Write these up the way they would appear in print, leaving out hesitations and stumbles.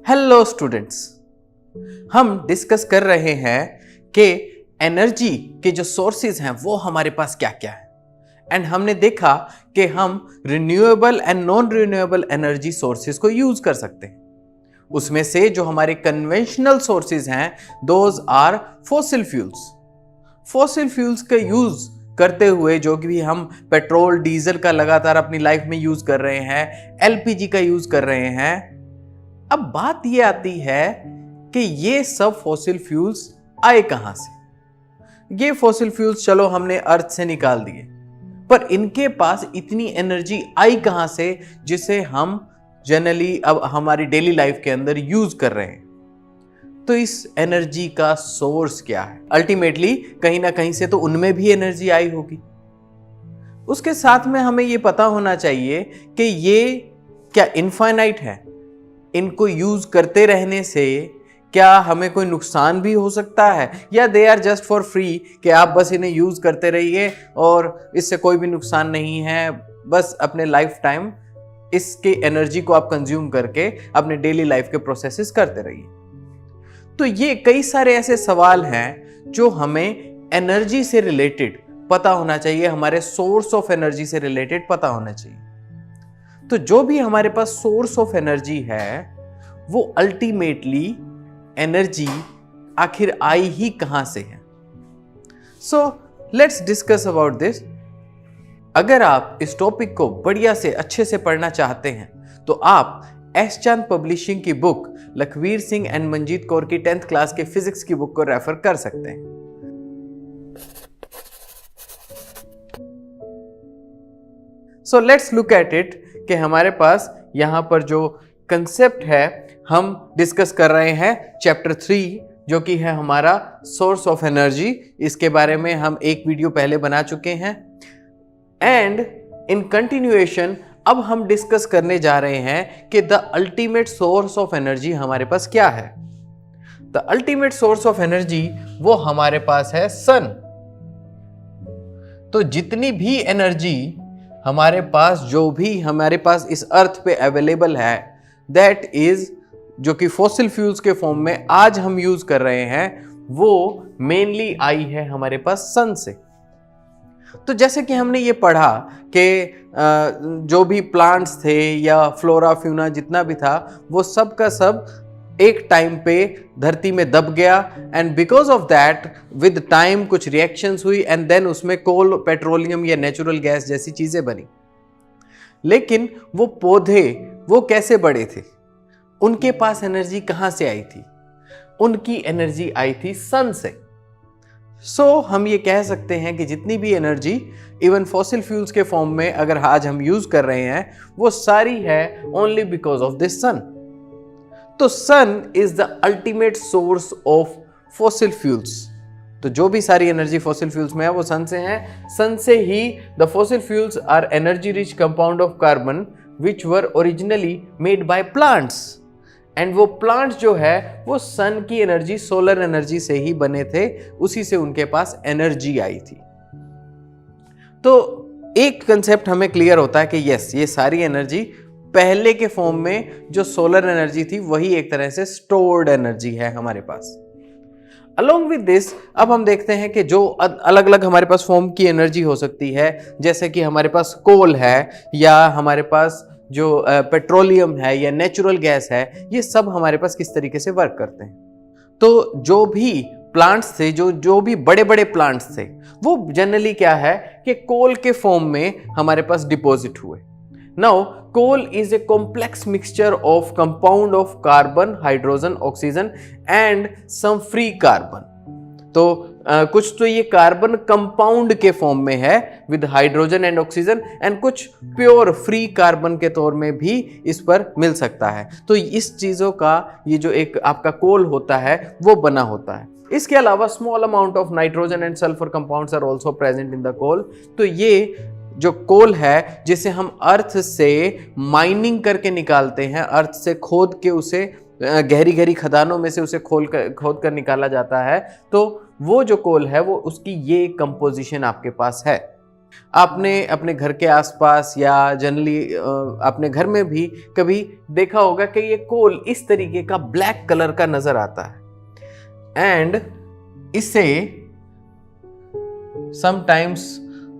Hello students, हम discuss कर रहे हैं कि एनर्जी के जो सोर्सेज हैं वो हमारे पास क्या क्या है। एंड हमने देखा कि हम renewable and non renewable energy sources को यूज कर सकते हैं। उसमें से जो हमारे कन्वेंशनल सोर्सेज हैं those are fossil fuels. Fossil fuels का यूज करते हुए जो भी हम पेट्रोल डीजल का लगातार अपनी लाइफ में यूज कर रहे हैं, एलपीजी का यूज कर रहे हैं। अब बात यह आती है कि ये सब फॉसिल फ्यूल्स आए कहां से। ये फॉसिल फ्यूल्स चलो हमने अर्थ से निकाल दिए, पर इनके पास इतनी एनर्जी आई कहां से जिसे हम जनरली अब हमारी डेली लाइफ के अंदर यूज कर रहे हैं। तो इस एनर्जी का सोर्स क्या है? अल्टीमेटली कहीं ना कहीं से तो उनमें भी एनर्जी आई होगी। उसके साथ में हमें यह पता होना चाहिए कि ये क्या इनफाइनाइट है। इनको यूज करते रहने से क्या हमें कोई नुकसान भी हो सकता है, या they are just for free कि आप बस इन्हें यूज करते रहिए और इससे कोई भी नुकसान नहीं है, बस अपने लाइफ टाइम इसके एनर्जी को आप कंज्यूम करके अपने डेली लाइफ के प्रोसेसेस करते रहिए। तो ये कई सारे ऐसे सवाल हैं जो हमें एनर्जी से रिलेटेड पता होना चाहिए, हमारे सोर्स ऑफ एनर्जी से रिलेटेड पता होना चाहिए। तो जो भी हमारे पास सोर्स ऑफ एनर्जी है वो अल्टीमेटली एनर्जी आखिर आई ही कहां से है। So let's discuss about this. अगर आप इस टॉपिक को बढ़िया से अच्छे से पढ़ना चाहते हैं तो आप एस चांद पब्लिशिंग की बुक लखवीर सिंह एंड मंजीत कौर की 10th क्लास के फिजिक्स की बुक को रेफर कर सकते हैं। So let's look at it कि हमारे पास यहां पर जो कंसेप्ट है हम डिस्कस कर रहे हैं चैप्टर 3 जो कि है हमारा सोर्स ऑफ एनर्जी। इसके बारे में हम एक वीडियो पहले बना चुके हैं एंड इन कंटिन्यूएशन अब हम डिस्कस करने जा रहे हैं कि the ultimate source of energy हमारे पास क्या है। The ultimate source of energy वो हमारे पास है सन। तो जितनी भी एनर्जी हमारे पास जो भी हमारे पास इस अर्थ पे अवेलेबल है दैट इज जो कि फॉसिल फ्यूल्स के फॉर्म में आज हम यूज कर रहे हैं वो मेनली आई है हमारे पास सन से। तो जैसे कि हमने ये पढ़ा कि जो भी प्लांट्स थे या फ्लोरा फ्यूना जितना भी था वो सब का सब एक टाइम पे धरती में दब गया and because of that with time कुछ रिएक्शंस हुई एंड देन उसमें कोल, पेट्रोलियम या नेचुरल गैस जैसी चीजें बनी। लेकिन वो पौधे वो कैसे बड़े थे, उनके पास एनर्जी कहां से आई थी? उनकी एनर्जी आई थी सन से। सो हम ये कह सकते हैं कि जितनी भी एनर्जी इवन फॉसिल फ्यूल्स के फॉर्म में अगर आज हम यूज कर रहे हैं वो सारी है only because of this sun. तो sun is the ultimate source of fossil fuels. तो जो भी सारी एनर्जी फॉसिल फ्यूल्स में है वो सन से है। सन से ही the fossil fuels are energy rich compound of carbon which were originally made by plants. And वो प्लांट्स जो है वो सन की एनर्जी, सोलर एनर्जी से ही बने थे, उसी से उनके पास एनर्जी आई थी। तो एक कंसेप्ट हमें क्लियर होता है कि यस, ये सारी एनर्जी पहले के फॉर्म में जो सोलर एनर्जी थी वही एक तरह से स्टोर्ड एनर्जी है हमारे पास। अलोंग विद दिस अब हम देखते हैं कि जो अलग अलग हमारे पास फॉर्म की एनर्जी हो सकती है, जैसे कि हमारे पास कोल है या हमारे पास जो पेट्रोलियम है या नेचुरल गैस है, ये सब हमारे पास किस तरीके से वर्क करते हैं। तो जो भी प्लांट्स थे, जो भी बड़े बड़े प्लांट्स थे वो जनरली क्या है कि कोल के फॉर्म में हमारे पास डिपॉजिट हुए। Now, coal is a complex mixture of compound of carbon, hydrogen, oxygen and some free carbon. तो कुछ तो ये कार्बन कंपाउंड के फॉर्म में है with hydrogen and oxygen and कुछ प्योर फ्री कार्बन के तौर में भी इस पर मिल सकता है। तो इस चीजों का ये जो एक आपका कोल होता है वो बना होता है। इसके अलावा small amount of nitrogen and sulphur compounds are also present in the coal. तो ये जो कोल है जिसे हम अर्थ से माइनिंग करके निकालते हैं, अर्थ से खोद के उसे गहरी गहरी खदानों में से उसे खोद कर निकाला जाता है, तो वो जो कोल है वो उसकी ये कंपोजिशन आपके पास है। आपने अपने घर के आसपास या जनरली अपने घर में भी कभी देखा होगा कि ये कोल इस तरीके का ब्लैक कलर का नजर आता है एंड इसे समटाइम्स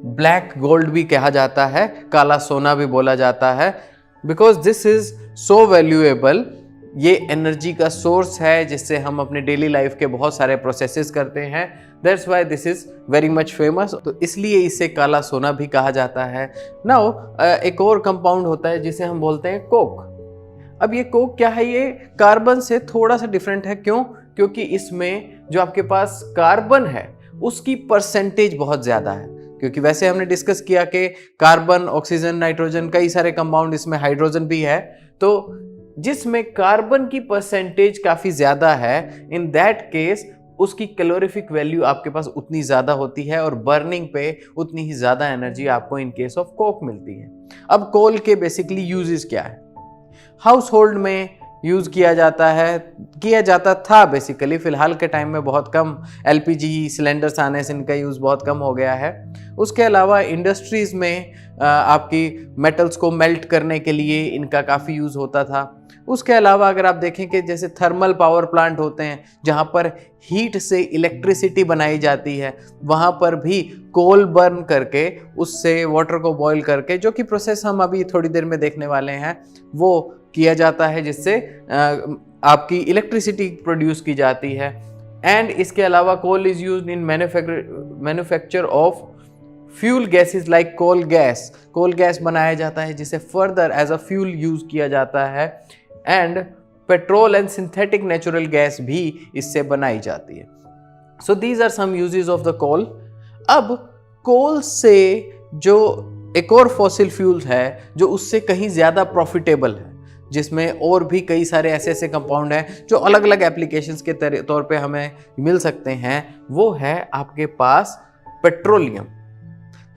ब्लैक गोल्ड भी कहा जाता है, काला सोना भी बोला जाता है, because this is so valuable. ये एनर्जी का सोर्स है जिससे हम अपने डेली लाइफ के बहुत सारे प्रोसेसेस करते हैं। That's why this is very much famous, तो इसलिए इसे काला सोना भी कहा जाता है। नाउ एक और कंपाउंड होता है जिसे हम बोलते हैं कोक। अब ये कोक क्या है? ये कार्बन से थोड़ा सा डिफरेंट है। क्यों? क्योंकि इसमें जो आपके पास कार्बन है उसकी परसेंटेज बहुत ज्यादा है। क्योंकि वैसे हमने डिस्कस किया कि कार्बन, ऑक्सीजन, नाइट्रोजन, कई सारे कंपाउंड, इसमें हाइड्रोजन भी है, तो जिसमें कार्बन की परसेंटेज काफी ज्यादा है, इन दैट केस उसकी कैलोरीफिक वैल्यू आपके पास उतनी ज्यादा होती है और बर्निंग पे उतनी ही ज्यादा एनर्जी आपको इन केस ऑफ कोक मिलती है। अब कोल के बेसिकली यूजेस क्या है? हाउस होल्ड में यूज किया जाता था बेसिकली, फिलहाल के टाइम में बहुत कम, एलपीजी सिलेंडर्स आने से इनका यूज बहुत कम हो गया है। उसके अलावा इंडस्ट्रीज में आपकी मेटल्स को मेल्ट करने के लिए इनका काफ़ी यूज़ होता था। उसके अलावा अगर आप देखें कि जैसे थर्मल पावर प्लांट होते हैं जहाँ पर हीट से इलेक्ट्रिसिटी बनाई जाती है, वहाँ पर भी कोल बर्न करके उससे वाटर को बॉईल करके, जो कि प्रोसेस हम अभी थोड़ी देर में देखने वाले हैं, वो किया जाता है जिससे आपकी इलेक्ट्रिसिटी प्रोड्यूस की जाती है। एंड इसके अलावा coal is used in manufacture of fuel gases like coal gas. Coal gas बनाया जाता है जिसे further as a fuel use किया जाता है। And petrol and synthetic natural gas भी इससे बनाई जाती है। So these are some uses of the coal. अब कोल से जो एक और फॉसिल फ्यूल है जो उससे कहीं ज़्यादा प्रॉफिटेबल है, जिसमें और भी कई सारे ऐसे कंपाउंड हैं जो अलग अलग एप्लीकेशंस के तौर पे हमें मिल सकते हैं, वो है आपके पास पेट्रोलियम।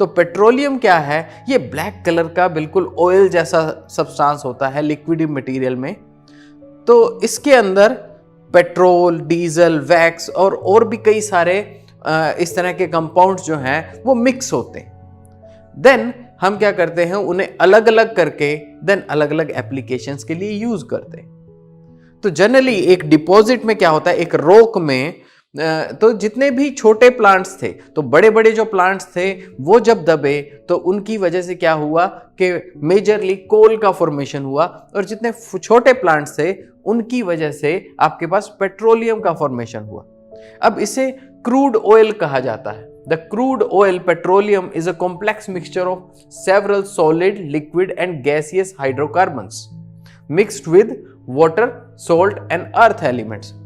तो पेट्रोलियम क्या है? ये ब्लैक कलर का बिल्कुल ऑयल जैसा सब्सटेंस होता है लिक्विड मटेरियल में। तो इसके अंदर पेट्रोल, डीजल, वैक्स और भी कई सारे इस तरह के कंपाउंड्स जो हैं वो मिक्स होते हैं। देन हम क्या करते हैं, उन्हें अलग अलग करके देन अलग अलग एप्लीकेशंस के लिए यूज करते हैं। तो जनरली एक डिपॉजिट में क्या होता है, एक रॉक में तो जितने भी छोटे प्लांट्स थे, तो बड़े बड़े जो प्लांट्स थे वो जब दबे तो उनकी वजह से क्या हुआ कि मेजरली कोल का फॉर्मेशन हुआ, और जितने छोटे प्लांट्स थे उनकी वजह से आपके पास पेट्रोलियम का फॉर्मेशन हुआ। अब इसे क्रूड ऑयल कहा जाता है। The crude oil petroleum is a complex mixture of several solid, liquid and gaseous hydrocarbons mixed with water, salt and earth elements.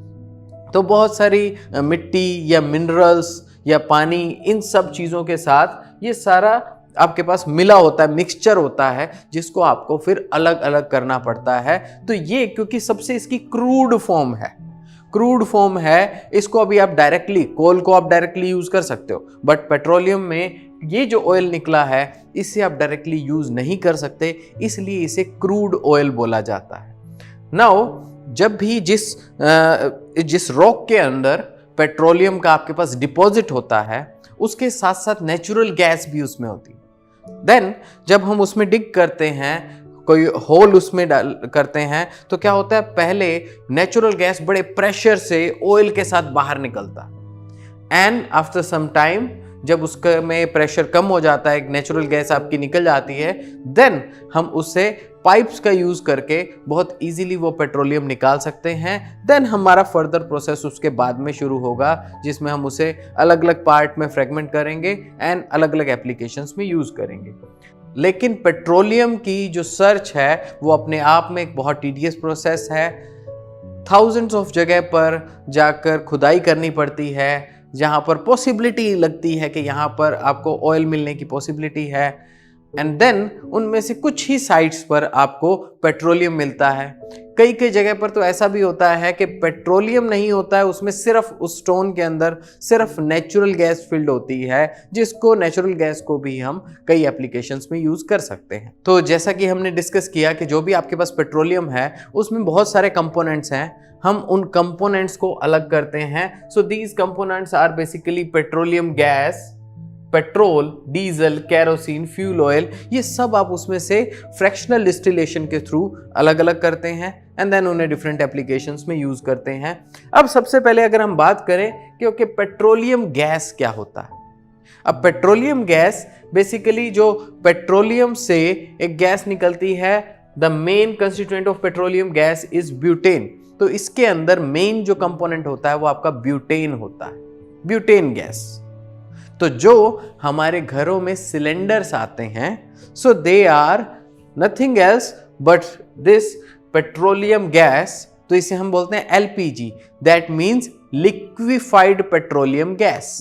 तो बहुत सारी मिट्टी या मिनरल्स या पानी, इन सब चीज़ों के साथ ये सारा आपके पास मिला होता है, मिक्सचर होता है, जिसको आपको फिर अलग अलग करना पड़ता है। तो ये क्योंकि सबसे इसकी क्रूड फॉर्म है, इसको अभी आप डायरेक्टली, कोल को आप डायरेक्टली यूज कर सकते हो, बट पेट्रोलियम में ये जो ऑयल निकला है इसे आप डायरेक्टली यूज नहीं कर सकते, इसलिए इसे क्रूड ऑयल बोला जाता है। नाउ जब भी जिस रॉक के अंदर पेट्रोलियम का आपके पास डिपॉजिट होता है, उसके साथ साथ नेचुरल गैस भी उसमें होती है। देन जब हम उसमें डिग करते हैं, कोई होल उसमें करते हैं, तो क्या होता है, पहले नेचुरल गैस बड़े प्रेशर से ऑयल के साथ बाहर निकलता है। एंड आफ्टर सम टाइम जब उसका में प्रेशर कम हो जाता है, नेचुरल गैस आपकी निकल जाती है, देन हम उससे पाइप्स का यूज करके बहुत इजीली वो पेट्रोलियम निकाल सकते हैं। देन हमारा फर्दर प्रोसेस उसके बाद में शुरू होगा, जिसमें हम उसे अलग अलग पार्ट में फ्रेगमेंट करेंगे एंड अलग अलग एप्लीकेशंस में यूज करेंगे। लेकिन पेट्रोलियम की जो सर्च है वो अपने आप में एक बहुत टीडियस प्रोसेस है। थाउजेंड्स ऑफ जगह पर जाकर खुदाई करनी पड़ती है, जहाँ पर पॉसिबिलिटी लगती है कि यहाँ पर आपको ऑयल मिलने की पॉसिबिलिटी है, एंड देन उनमें से कुछ ही साइट्स पर आपको पेट्रोलियम मिलता है। कई कई जगह पर तो ऐसा भी होता है कि पेट्रोलियम नहीं होता है, उसमें सिर्फ उस स्टोन के अंदर सिर्फ नेचुरल गैस फील्ड होती है, जिसको नेचुरल गैस को भी हम कई एप्लीकेशंस में यूज कर सकते हैं। तो जैसा कि हमने डिस्कस किया कि जो भी आपके पास पेट्रोलियम है उसमें बहुत सारे कंपोनेंट्स हैं, हम उन कंपोनेंट्स को अलग करते हैं। So these components are basically petroleum gas, petrol, diesel, kerosene, fuel oil, ये सब आप उसमें से फ्रैक्शनल डिस्टिलेशन के थ्रू अलग अलग करते हैं एंड देन उन्हें डिफरेंट एप्लीकेशंस में यूज करते हैं। अब सबसे पहले अगर हम बात करें कि ओके पेट्रोलियम गैस क्या होता है। अब पेट्रोलियम गैस बेसिकली जो पेट्रोलियम से एक गैस निकलती है, the main constituent of petroleum gas is butane. तो इसके अंदर मेन जो कंपोनेंट होता है वो आपका ब्यूटेन होता है, ब्यूटेन गैस। तो जो हमारे घरों में सिलेंडर्स आते हैं, so they are nothing else but this petroleum gas. तो इसे हम बोलते हैं LPG, that means liquefied petroleum gas.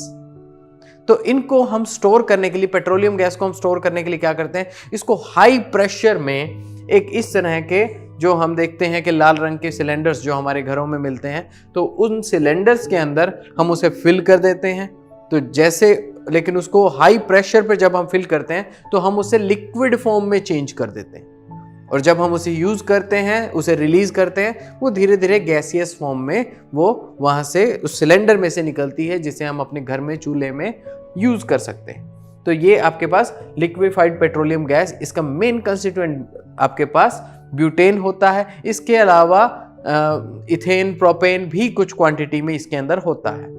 तो इनको हम स्टोर करने के लिए, पेट्रोलियम गैस को हम स्टोर करने के लिए क्या करते हैं, इसको हाई प्रेशर में एक इस तरह के जो हम देखते हैं कि लाल रंग के सिलेंडर्स जो हमारे घरों में मिलते हैं, तो उन सिलेंडर्स के अंदर हम उसे फिल कर देते हैं। तो जैसे, लेकिन उसको हाई प्रेशर पे जब हम फिल करते हैं तो हम उसे लिक्विड फॉर्म में चेंज कर देते हैं, और जब हम उसे यूज करते हैं, उसे रिलीज करते हैं, वो धीरे धीरे गैसियस फॉर्म में वो वहां से उस सिलेंडर में से निकलती है, जिसे हम अपने घर में चूल्हे में यूज कर सकते हैं। तो ये आपके पास लिक्विफाइड पेट्रोलियम गैस, इसका मेन कंस्टिट्यूएंट आपके पास ब्यूटेन होता है। इसके अलावा इथेन, प्रोपेन भी कुछ क्वांटिटी में इसके अंदर होता है।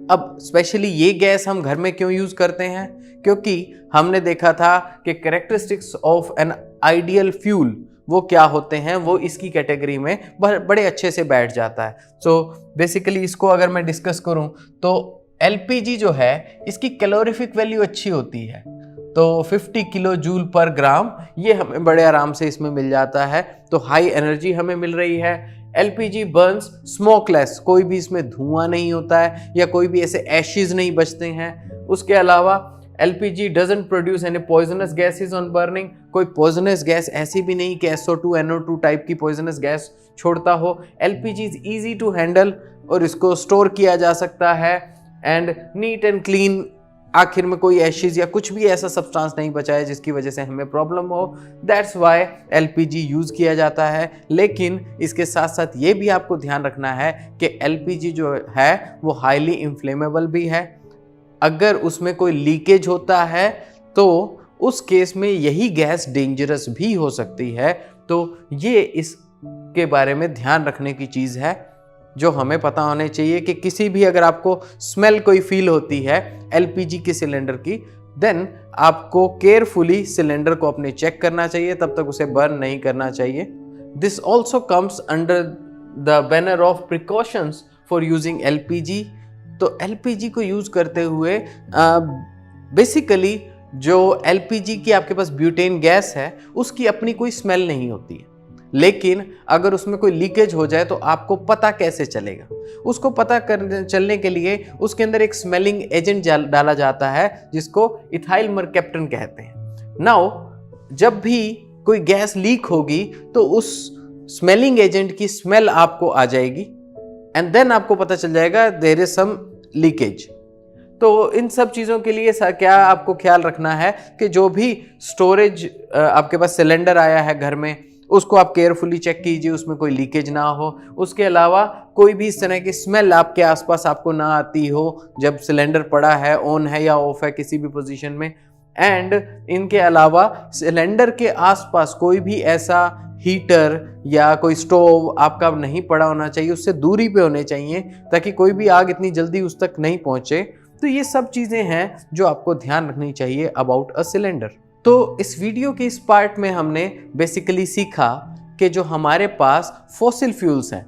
अब स्पेशली ये गैस हम घर में क्यों यूज करते हैं, क्योंकि हमने देखा था कि characteristics of an ideal fuel वो क्या होते हैं, वो इसकी कैटेगरी में बड़े अच्छे से बैठ जाता है। सो बेसिकली इसको अगर मैं डिस्कस करूं तो एलपीजी जो है इसकी कैलोरीफिक वैल्यू अच्छी होती है, तो 50 किलो जूल पर ग्राम ये हमें बड़े आराम से इसमें मिल जाता है। तो हाई एनर्जी हमें मिल रही है। एलपीजी बर्न्स स्मोकलेस, कोई भी इसमें धुआं नहीं होता है या कोई भी ऐसे एशेज नहीं बचते हैं। उसके अलावा LPG doesn't produce any poisonous gases on burning, कोई पॉइजनस गैस ऐसी भी नहीं कि SO2, NO2 टाइप की पॉइजनस गैस छोड़ता हो। LPG is easy to handle और इसको स्टोर किया जा सकता है, एंड नीट एंड क्लीन। आखिर में कोई एशेज या कुछ भी ऐसा सब्सटेंस नहीं बचा है जिसकी वजह से हमें प्रॉब्लम हो। दैट्स वाई एलपीजी यूज किया जाता है। लेकिन इसके साथ साथ ये भी आपको ध्यान रखना है कि एलपीजी जो है वो हाईली इन्फ्लेमेबल भी है। अगर उसमें कोई लीकेज होता है तो उस केस में यही गैस डेंजरस भी हो सकती है। तो ये इसके बारे में ध्यान रखने की चीज़ है जो हमें पता होने चाहिए कि किसी भी अगर आपको स्मेल कोई फील होती है एलपीजी के सिलेंडर की, देन आपको केयरफुली सिलेंडर को अपने चेक करना चाहिए, तब तक उसे बर्न नहीं करना चाहिए। This also comes under the banner of precautions for using LPG. तो एलपीजी को यूज करते हुए बेसिकली जो एलपीजी की आपके पास ब्यूटेन गैस है उसकी अपनी कोई स्मेल नहीं होती है, लेकिन अगर उसमें कोई लीकेज हो जाए तो आपको पता कैसे चलेगा। उसको पता चलने के लिए उसके अंदर एक स्मेलिंग एजेंट डाला जाता है जिसको इथाइल मरकैप्टन कहते हैं। नाउ जब भी कोई गैस लीक होगी तो उस स्मेलिंग एजेंट की स्मेल आपको आ जाएगी एंड देन आपको पता चल जाएगा देयर इज सम लीकेज। तो इन सब चीज़ों के लिए क्या आपको ख्याल रखना है कि जो भी स्टोरेज आपके पास सिलेंडर आया है घर में उसको आप केयरफुली चेक कीजिए, उसमें कोई लीकेज ना हो। उसके अलावा कोई भी इस तरह की स्मेल आपके आसपास आपको ना आती हो जब सिलेंडर पड़ा है, ऑन है या ऑफ है किसी भी पोजीशन में। एंड इनके अलावा सिलेंडर के आसपास कोई भी ऐसा हीटर या कोई स्टोव आपका नहीं पड़ा होना चाहिए, उससे दूरी पे होने चाहिए ताकि कोई भी आग इतनी जल्दी उस तक नहीं पहुंचे। तो ये सब चीज़ें हैं जो आपको ध्यान रखनी चाहिए अबाउट अ सिलेंडर। तो इस वीडियो के इस पार्ट में हमने बेसिकली सीखा कि जो हमारे पास फॉसिल फ्यूल्स हैं,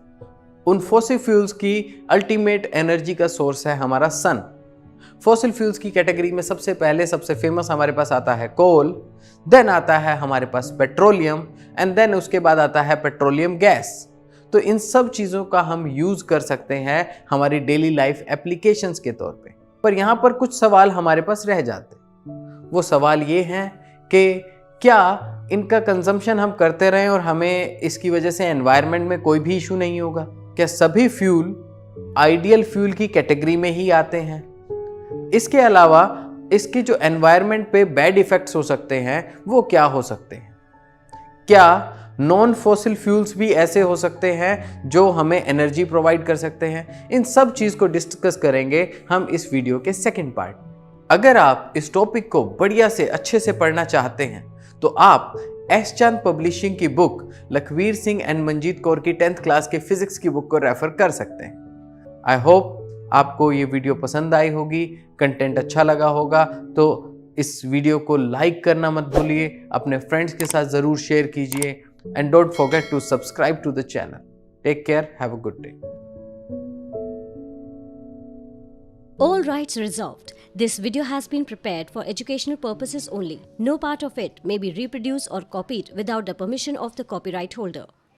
उन फॉसिल फ्यूल्स की अल्टीमेट एनर्जी का सोर्स है हमारा सन। फॉसिल फ्यूल्स की कैटेगरी में सबसे पहले सबसे फेमस हमारे पास आता है कोल, देन आता है हमारे पास पेट्रोलियम, एंड देन उसके बाद आता है पेट्रोलियम गैस। तो इन सब चीज़ों का हम यूज़ कर सकते हैं हमारी डेली लाइफ एप्लीकेशंस के तौर पे। पर यहाँ पर कुछ सवाल हमारे पास रह जाते हैं। वो सवाल ये हैं कि क्या इनका कंजम्पशन हम करते रहें और हमें इसकी वजह से एनवायरनमेंट में कोई भी इशू नहीं होगा? क्या सभी फ्यूल आइडियल फ्यूल की कैटेगरी में ही आते हैं? इसके अलावा इसके जो एनवायरनमेंट पे बैड इफेक्ट्स हो सकते हैं वो क्या हो सकते हैं? क्या नॉन फॉसिल फ्यूल्स भी ऐसे हो सकते हैं जो हमें एनर्जी प्रोवाइड कर सकते हैं? इन सब चीज़ को डिस्कस करेंगे हम इस वीडियो के सेकंड पार्ट। अगर आप इस टॉपिक को बढ़िया से अच्छे से पढ़ना चाहते हैं तो आप एस चांद पब्लिशिंग की बुक लखवीर सिंह एंड मंजीत कौर की 10th क्लास के फिजिक्स की बुक को रेफर कर सकते हैं। आई होप आपको ये वीडियो पसंद आई होगी, कंटेंट अच्छा लगा होगा, तो इस वीडियो को लाइक करना मत भूलिए, अपने फ्रेंड्स के साथ ज़रूर शेयर कीजिए and don't forget to subscribe to the channel. Take care, have a good day. All rights reserved. This video has been prepared for educational purposes only. No part of it may be reproduced or copied without the permission of the copyright holder.